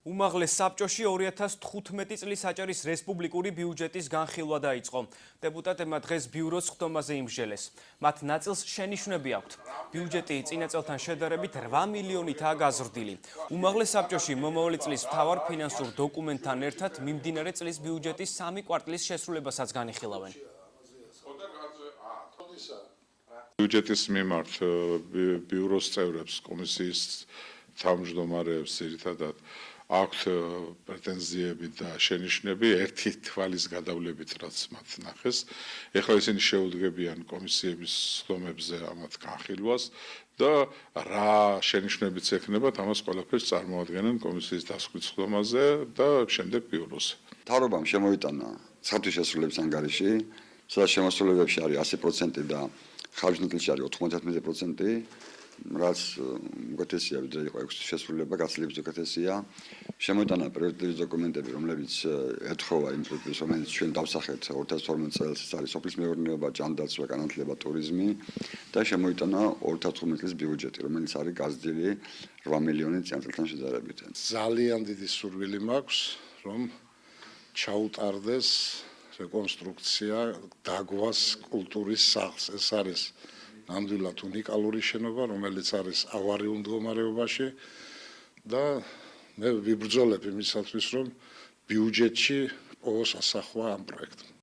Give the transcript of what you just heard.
უმაღლეს საბჭოში 2015 წლის აჭარის რესპუბლიკური ბიუჯეტის განხილვა დაიწყო. დეპუტატებმა დღეს ბიუროს ხდომაზე იმსჯელეს. მათ ნაწილს შენიშვნები აქვთ. ბიუჯეტი წინა წელთან შედარებით 8 მილიონითაა გაზრდილი. უმაღლეს საბჭოში მომავალი წლის მთავარ ფინანსურ დოკუმენტთან ერთად მიმდინარე წლის ბიუჯეტის 3 კვარტლის შესრულებასაც განიხილავენ. ბიუჯეტის მიმართ ბიუროს წევრებს, კომისიის თავმჯდომარეებს ძირითადად აქვთ პრეტენზიები და შენიშვნები ერთი თვალის გადავლებით, რაც მათ ნახეს. ეხლა ისინი შეუდგებიან კომისიების ხდომებზე ამათ განხილვას და რა შენიშვნებიც ექნებათ, ამას ყველაფერს წარმოადგენენ კომისიის დასკვნის ხდომაზე და შემდეგ ბიუროს. მთავრობამ შემოიტანა ცხადვის შესრულების ანგარიში, სადაც შემოსრულებებში არის 100% და ხარჯ ნაწილში არის 99%. რაც უკეთესია, ვიდრე იყო 6 შესრულება, გაცილებით უკეთესია. შემოიტანა პრიორიტეტების დოკუმენტები, რომლებიც ეთხოვა იმ პრიორიტეტებს, რომელიც ჩვენ დავსახეთ 2012 წელს, ეს არის სოფლის მეურნეობა, ჯანდაცვა, განათლება, ტურიზმი და შემოიტანა 2015 წლის ბიუჯეტი, რომელიც არის გაზრდილი 8 მილიონი წინა წელთან შედარებით. ძალიან დიდი სურვილი მაქვს, რომ ჩაუტარდეს რეკონსტრუქცია დაგვას კულტურის სახლს. ეს არის ნამდვილად უნიკალური შენობა, რომელიც არის ავარიულ მდგომარეობაში და მე ვიბრძოლებ იმისათვის, რომ ბიუჯეტში პოვოს ასახვა ამ პროექტს.